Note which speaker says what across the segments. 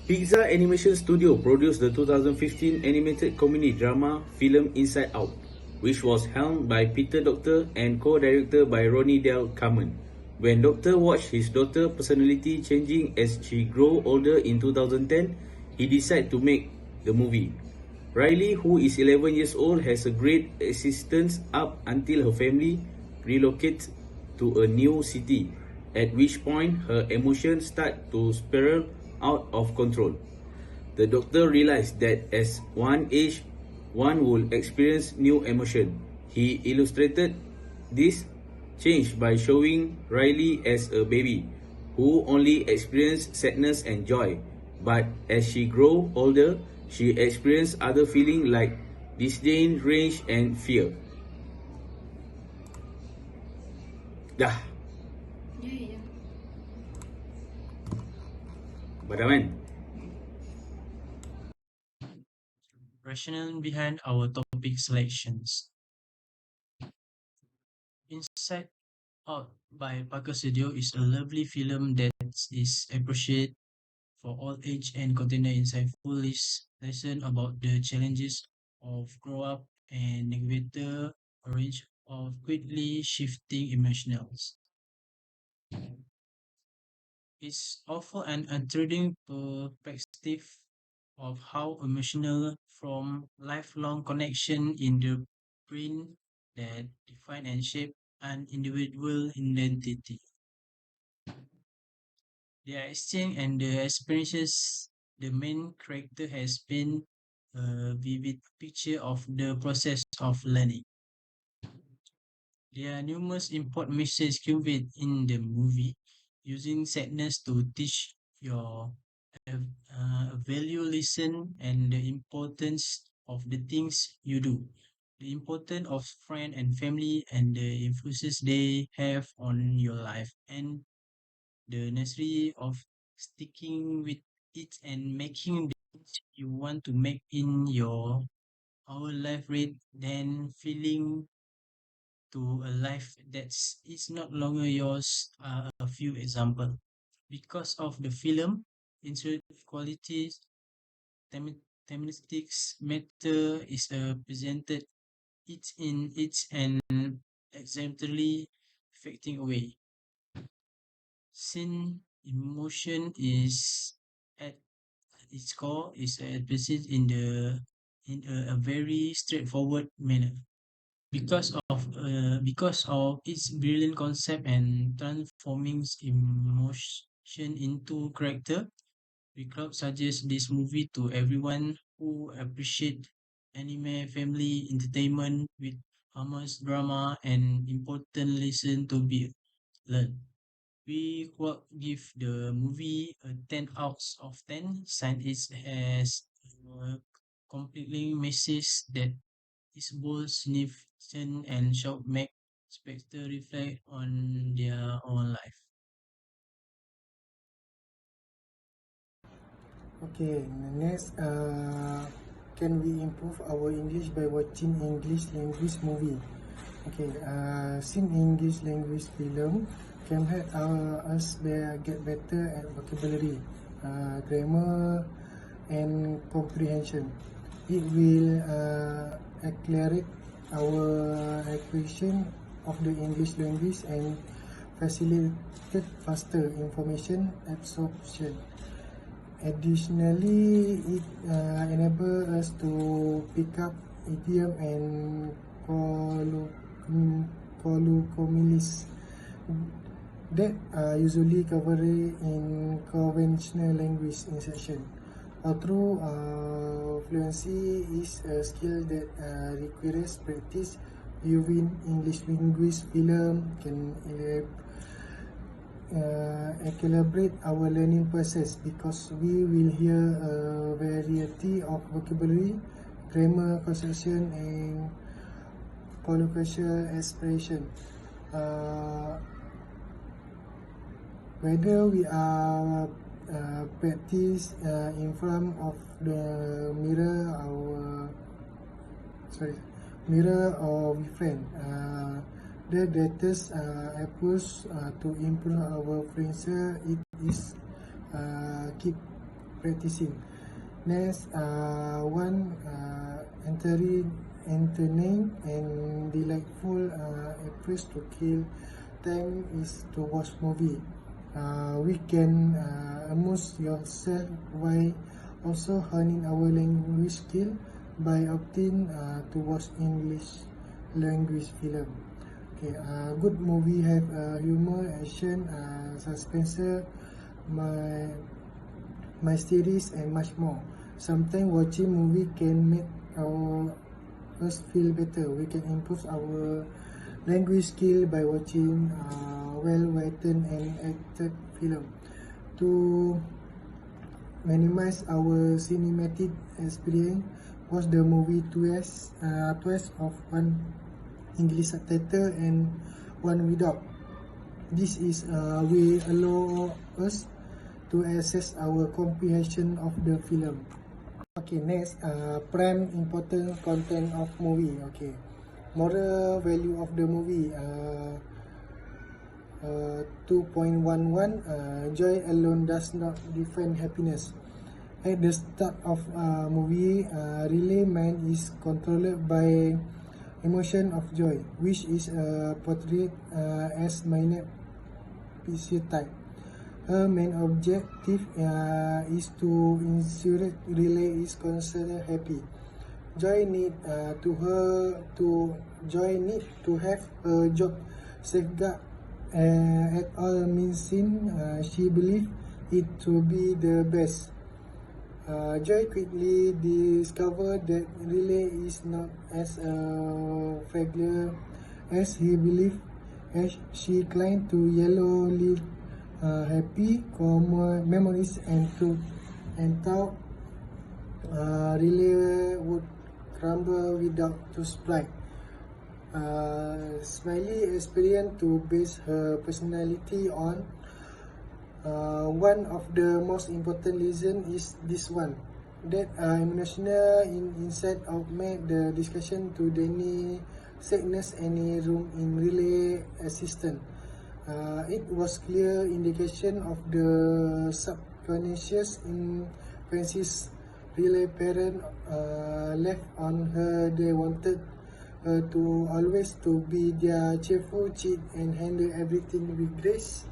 Speaker 1: Pixar Animation Studio produced the 2015 animated comedy drama film Inside Out, which was helmed by Peter Docter and co-directed by Ronnie Del Carmen. When Docter watched his daughter's personality changing as she grew older in 2010, he decided to make the movie. Riley, who is 11 years old, has a great existence up until her family relocates to a new city, at which point her emotions start to spiral out of control. The doctor realized that as one age, one will experience new emotion. He illustrated this change by showing Riley as a baby who only experienced sadness and joy, but as she grew older, she experienced other feelings like disdain, rage, and fear. Dah.
Speaker 2: Ya.
Speaker 1: Badaman.
Speaker 3: Rationale behind our topic selections. Inside Out by Parker Studio is a lovely film that is appreciated for all age and contain insightful lesson about the challenges of grow up and navigate a range of quickly shifting emotions. It's offer an intriguing perspective of how emotional from lifelong connection in the brain that define and shape an individual identity. The exchange and the experiences the main character has been a vivid picture of the process of learning. There are numerous important messages conveyed in the movie, using sadness to teach your value lesson and the importance of the things you do, the importance of friend and family and the influences they have on your life, and the necessity of sticking with it and making the things you want to make in your our life rate than feeling to a life that's is not longer yours are a few examples. Because of the film, interior qualities, thematics matter is presented it in its an exemplary affecting way. Scene emotion is at its core is presented in a very straightforward manner. Because of its brilliant concept and transforming emotion into character, we club suggest this movie to everyone who appreciate anime family entertainment with harmonious drama and important lesson to be learned. We could give the movie a 10 out of 10, since it has a completely message that is both significant and should make spectators reflect on their own life.
Speaker 4: Okay, next, can we improve our English by watching English language movie? Okay, seeing English language film can help us get better at vocabulary, grammar, and comprehension. It will accelerate our acquisition of the English language and facilitate faster information absorption. Additionally, it enables us to pick up idiom and colloquialisms that are usually covered in conventional language instruction. Although fluency is a skill that requires practice, viewing English language film can accelerate our learning process because we will hear a variety of vocabulary, grammar, construction, and colloquial expression. Whether we are practice in front of the mirror or with friend. The greatest approach to improve our French it is keep practicing. Next, one entertaining and delightful approach to kill time is to watch movie. We can amuse yourself while also honing our language skill by opting to watch English language film. Okay, good movie have humor, action, suspense, my series and much more. Sometimes watching movie can make us feel better. We can improve our language skill by watching well-written and acted film. To minimize our cinematic experience, watch the movie twice of one English subtitle and one without. This is will allow us to assess our comprehension of the film. Okay, next, prime important content of movie. Okay, moral value of the movie. 2.11 Joy alone does not define happiness. At the start of movie, really mind is controlled by emotion of joy, which is portrayed as minor PC type. Her main objective is to ensure Relay is considered happy. Joy need to have her job safeguard at all means. She believe it to be the best. Joy quickly discovered that Relay is not as fragile as he believed. As she climbed to yellow leaf, happy memories and thought Relay would crumble without to sprite. Smiley experienced to base her personality on. One of the most important reasons is this one, that emotional insight of made the discussion to Danny sadness any room in Relay assistant. It was clear indication of the subconscious influences Relay parent left on her. They wanted her to always to be their cheerful chick and handle everything with grace,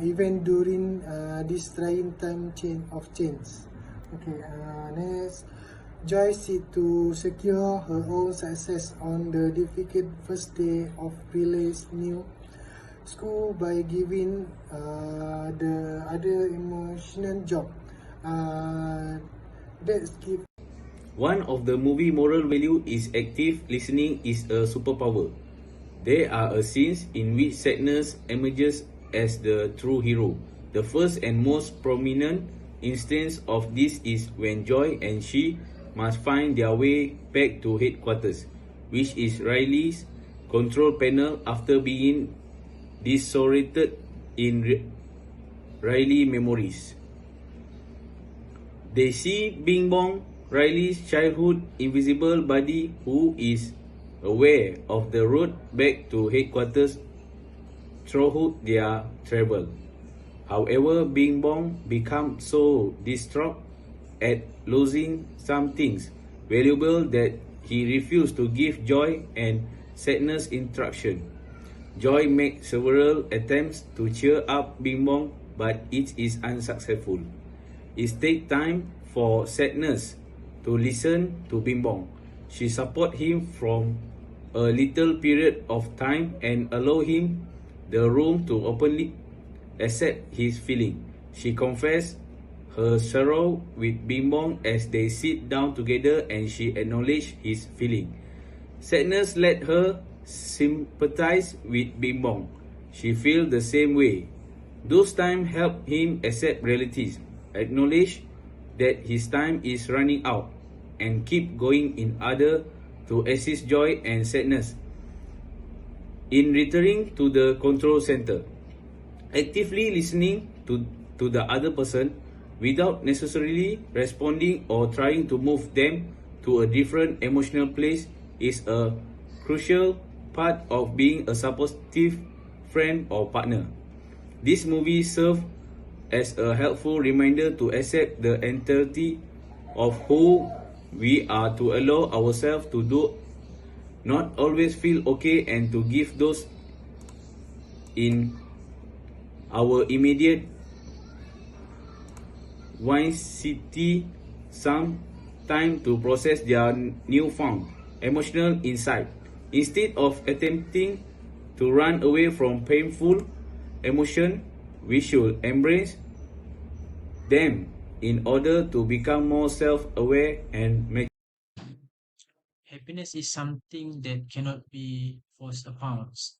Speaker 4: even during this trying time of change. Okay, next. Joy seek to secure her own success on the difficult first day of Relay's new school by giving the other emotional job. That's keep.
Speaker 1: One of the movie moral value is active listening is a superpower. There are scenes in which sadness emerges as the true hero. The first and most prominent instance of this is when Joy and she must find their way back to headquarters, which is Riley's control panel after being disoriented in Riley memories. They see Bing Bong, Riley's childhood invisible buddy who is aware of the road back to headquarters throughout their travel. However, Bing Bong becomes so distraught at losing some things valuable that he refused to give Joy and sadness instruction. Joy makes several attempts to cheer up Bing Bong, but it is unsuccessful. It takes time for sadness to listen to Bing Bong. She supports him from a little period of time and allow him the room to openly accept his feeling. She confesses her sorrow with Bing Bong as they sit down together and she acknowledges his feeling. Sadness let her sympathize with Bing Bong. She feels the same way. Those times help him accept realities, acknowledge that his time is running out, and keep going in order to assist Joy and sadness in returning to the control center. Actively listening to the other person without necessarily responding or trying to move them to a different emotional place is a crucial part of being a supportive friend or partner. This movie serves as a helpful reminder to accept the entirety of who we are, to allow ourselves to do not always feel okay, and to give those in our immediate vicinity some time to process their newfound emotional insight. Instead of attempting to run away from painful emotion, we should embrace them in order to become more self-aware and mature.
Speaker 3: Happiness is something that cannot be forced upon us.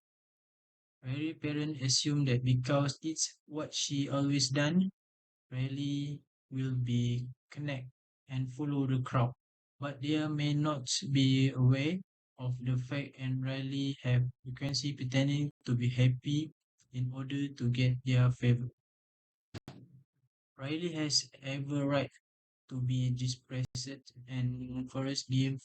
Speaker 3: Many parents assume that because it's what she always done, rarely will be connect and follow the crowd. But they may not be aware of the fact and rarely have frequency pretending to be happy in order to get their favor. Riley has every right to be distressed and Forrest give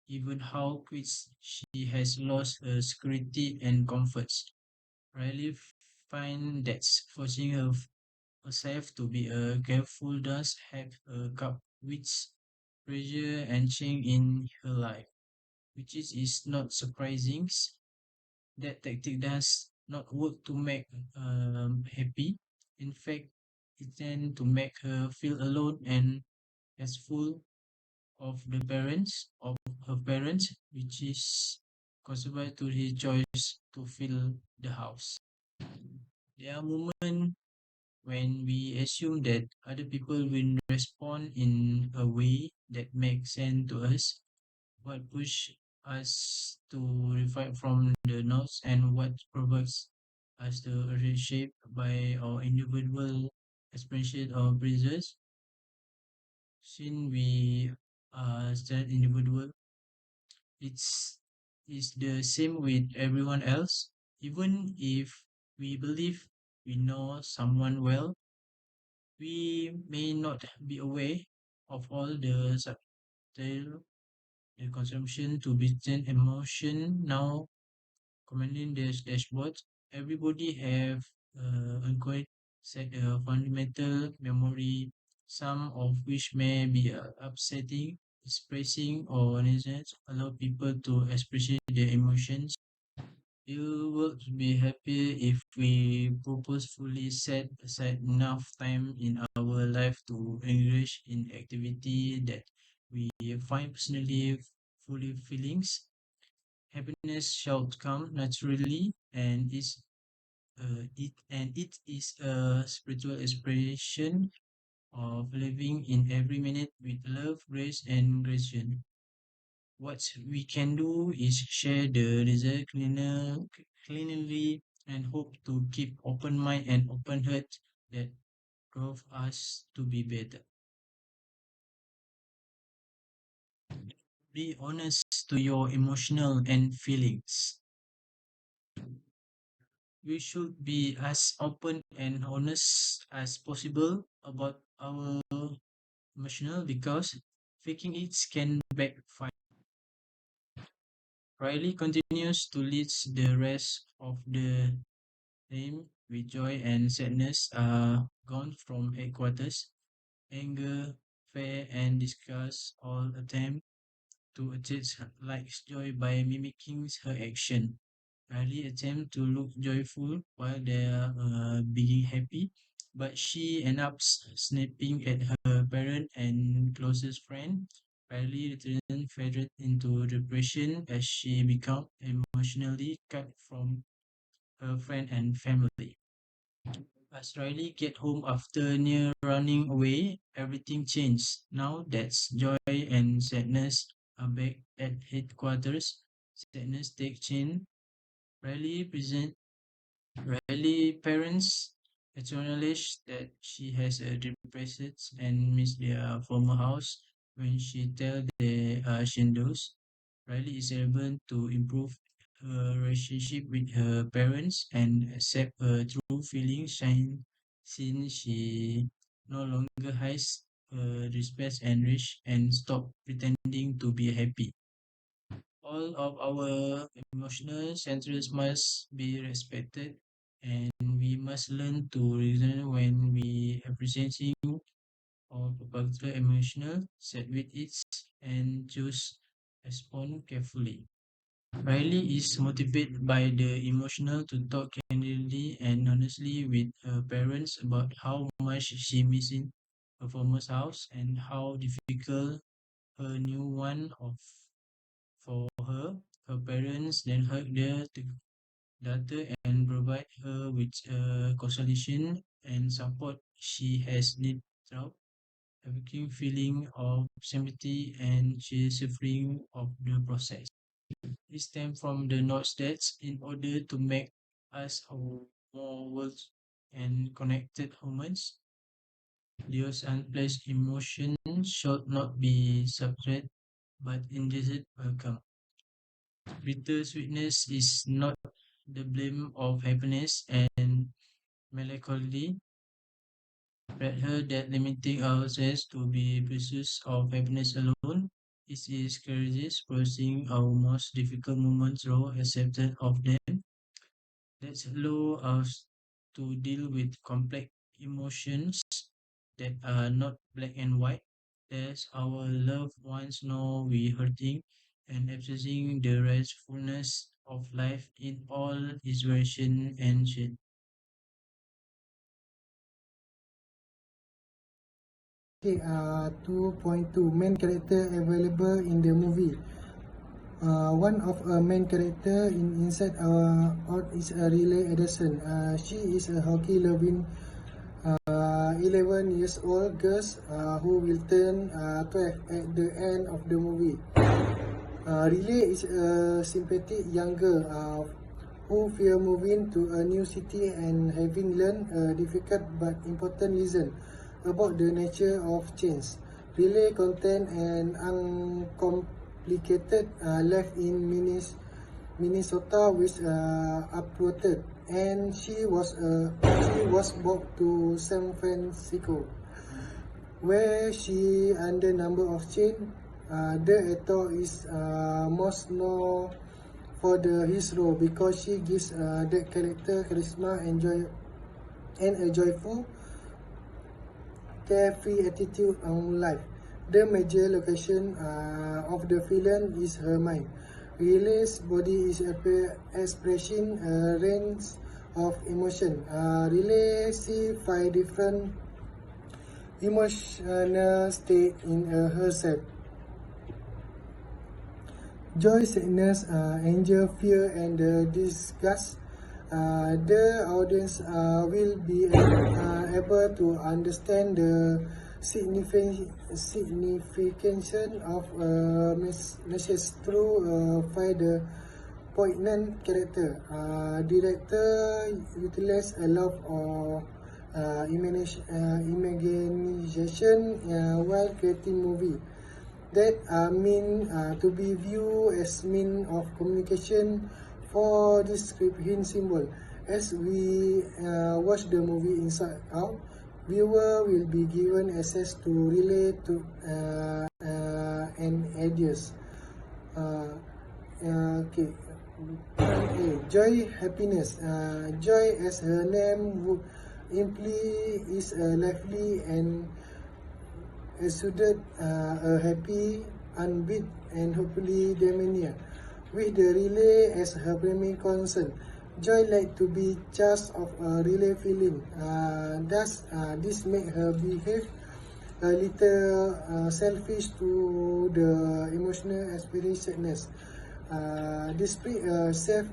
Speaker 3: even how quick she has lost her security and comforts. Riley find that forcing herself to be a careful does have a cup which pressure and change in her life, which is not surprising. That tactic does not work to make happy. In fact, it tends to make her feel alone and as full of the parents of her parents, which is possible to his choice to fill the house. There are moments when we assume that other people will respond in a way that makes sense to us, what push us to refrain from the notes and what provokes us to reshape by our individual experiences or prejudice. Since we are still individual, it's is the same with everyone else. Even if we believe we know someone well, we may not be aware of all the subtle the consumption to business emotion now commanding the dashboard. Everybody have ongoing set a fundamental memory, some of which may be upsetting, expressing or innocent, allow people to express their emotions. You would be happy if we purposefully set aside enough time in our life to engage in activity that we find personally fully feelings. Happiness shall come naturally and it is a spiritual expression of living in every minute with love, grace and gratitude. What we can do is share the result cleanly and hope to keep open mind and open heart that drove us to be better. Be honest to your emotional and feelings. We should be as open and honest as possible about our emotional because faking it can backfire. Riley continues to lead the rest of the team with joy and sadness are gone from headquarters. Anger, fear, and disgust all attempt to attach like joy by mimicking her action. Riley attempts to look joyful while they are being happy, but she ends up snapping at her parent and closest friend. Riley returns further into depression as she becomes emotionally cut from her friend and family. As Riley gets home after near running away, everything changes. Now that joy and sadness are back at headquarters, sadness takes chain. Riley present Riley parents acknowledge that she has a depressed and miss their former house when she tells the Shindos. Riley is able to improve her relationship with her parents and accept her true feelings since she no longer hides her respect and wish and stop pretending to be happy. All of our emotional centers must be respected. and we must learn to reason when we are presenting of a particular emotional, set with it, and choose respond carefully. Riley is motivated by the emotional to talk candidly and honestly with her parents about how much she missing her former house and how difficult her new one of for her. Her parents then hug their daughter and provide her with consolation and support she has need throughout a working feeling of sympathy and suffering of the process. This stems from the knowledge that in order to make us a more world and connected humans, those unplaced emotions should not be suppressed but indeed welcome. Bitter sweetness is not the blame of happiness and melancholy, rather that limiting ourselves to be pursuits of happiness alone. It is courageous pursuing our most difficult moments through acceptance of them. Let's allow us to deal with complex emotions that are not black and white. As our loved ones know we hurting and accessing the restfulness of life in all its variation and shade.
Speaker 4: Okay, 2.2 main character available in the movie. One of a main character inside out is a Riley Edison. She is a hockey loving 11 years old girl who will turn 12 at the end of the movie. Riley is a sympathetic young girl who fear moving to a new city and having learned a difficult but important lesson about the nature of change. Riley content an uncomplicated life in Minnesota which uprooted, and she was brought to San Francisco, where she under number of change. The actor is most known for his role because she gives that character charisma and a joyful, carefree attitude on life. The major location of the film is her mind. Riley's body is expressing a range of emotion. Riley see 5 different emotional states in herself: joy, sadness, anger, fear, and disgust. The audience will be able to understand the significance of message through the poignant character. Director utilized a lot of imagination while creating movie that are meant to be viewed as means of communication for description symbol. As we watch the movie Inside Out, viewer will be given access to relate to and ideas. Okay. Joy, happiness. Joy, as her name would imply, is a lively and exuded a happy, unbeat, and hopefully demeanor, with the relay as her primary concern. Joy like to be just of a relay feeling. Thus, this make her behave a little selfish to the emotional experience sadness. Despite self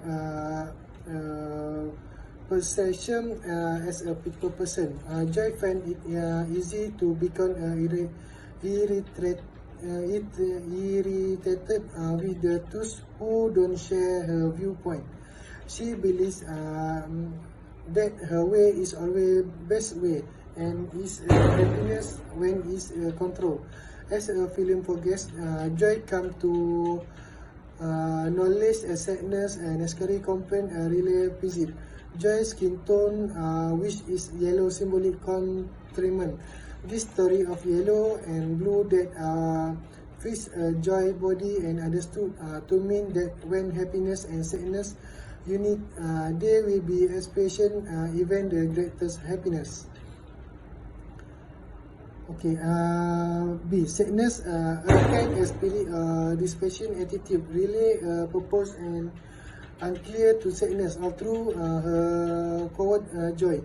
Speaker 4: perception as a people person, Joy find it easy to become irritated with the those who don't share her viewpoint. She believes that her way is always best way and is happiness when is control. As a film progress, Joy come to knowledge, sadness, and scary complaint really visit. Joy's skin tone, which is yellow, symbolic contrastment. This story of yellow and blue that fits a joy body and understood to mean that when happiness and sadness unit, they will be expression even the greatest happiness. Okay, B. Sadness, a kind of spirit, dispassion attitude, relay purpose and unclear to sadness or through her coward joy.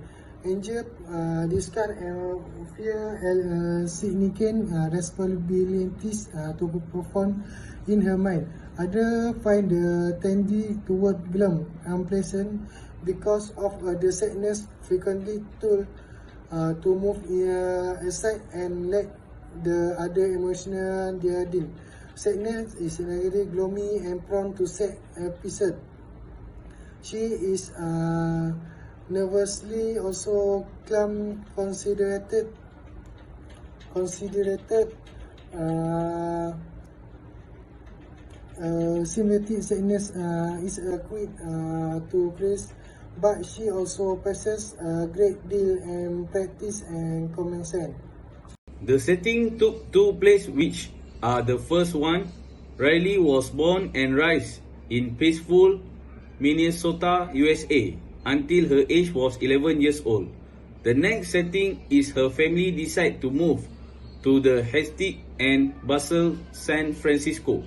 Speaker 4: Anger, discard fear significant responsibilities to perform in her mind. Other find the tendency toward glum, unpleasant because of the sadness frequently told to move aside and let the other emotional deal. Sadness is negative, gloomy, and prone to sad episode. She is nervously also considerated uh, sympathy sadness is a quick to praise, but she also passes a great deal in practice and common sense.
Speaker 1: The setting took two places which are the first one. Riley was born and raised in peaceful Minnesota, USA until her age was 11 years old. The next setting is her family decide to move to the hectic and bustle San Francisco.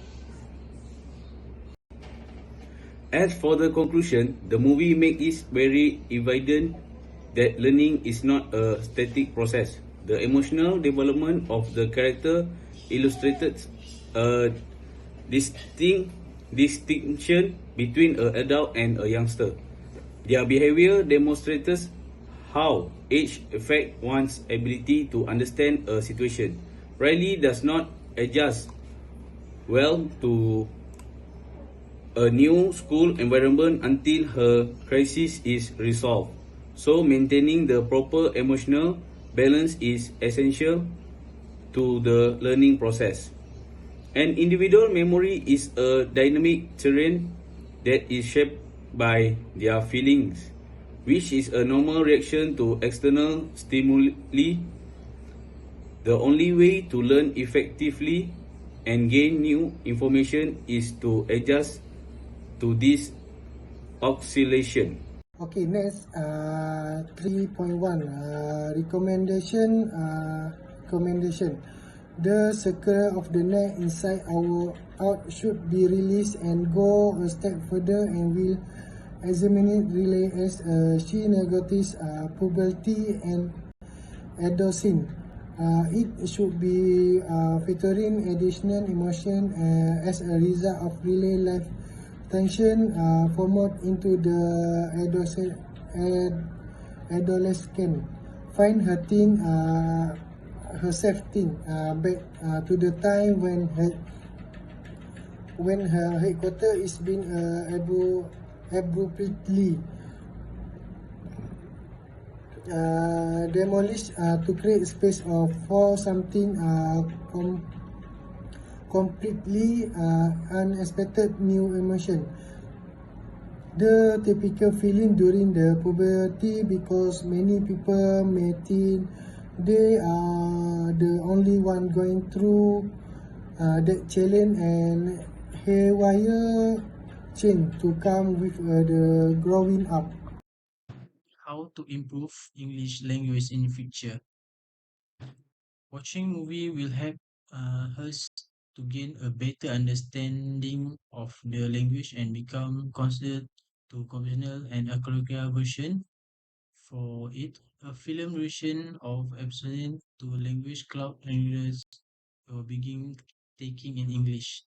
Speaker 1: As for the conclusion, the movie makes it very evident that learning is not a static process. The emotional development of the character illustrated a distinction between an adult and a youngster. Their behavior demonstrates how age affects one's ability to understand a situation. Riley does not adjust well to a new school environment until her crisis is resolved. So maintaining the proper emotional balance is essential to the learning process. An individual memory is a dynamic terrain that is shaped by their feelings, which is a normal reaction to external stimuli. The only way to learn effectively and gain new information is to adjust to this oscillation.
Speaker 4: Okay, next 3.1 recommendation. The circle of the neck inside our out should be released and go a step further and will examine it relay as she negotiates puberty and adolescence. It should be featuring additional emotion as a result of relay life tension formed into the adolescent. Find her teen, herself teen, back to the time when her headquarters is being abruptly demolished to create space for something completely unexpected new emotion. The typical feeling during the puberty, because many people may think they are the only one going through that challenge and haywire change to come with the growing up.
Speaker 3: How to improve English language in future. Watching movie will help us to gain a better understanding of the language and become considered to conventional and a colloquial version for it. A film version of episode to language cloud languages will begin taking in English.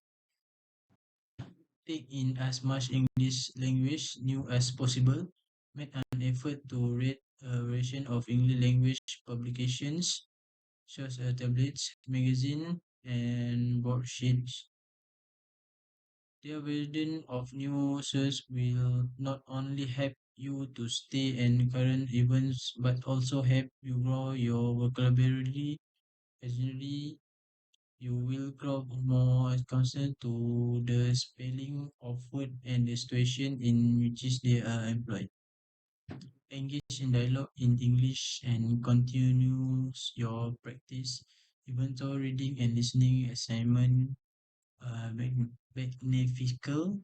Speaker 3: Take in as much English language new as possible. Make an effort to read a version of English language publications such as tablets, magazine, and broadsheets. Their burden of news will not only help you to stay in current events but also help you grow your vocabulary. Additionally, you will grow more accustomed to the spelling of word and the situation in which they are employed. Engage in dialogue in English and continues your practice. Even though reading and listening assignment beneficial,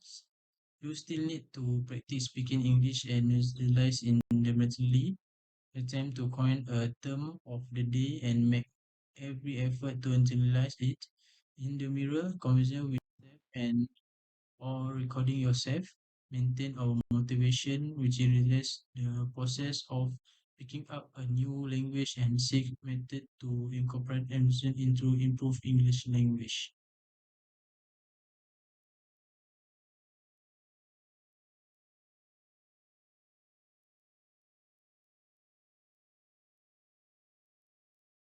Speaker 3: You still need to practice speaking English and realize independently. Attempt to coin a term of the day and make every effort to internalize it. In the mirror, conversation with yourself and or recording yourself. Maintain our motivation, which is the process of picking up a new language and seek method to incorporate emotion into improve English language.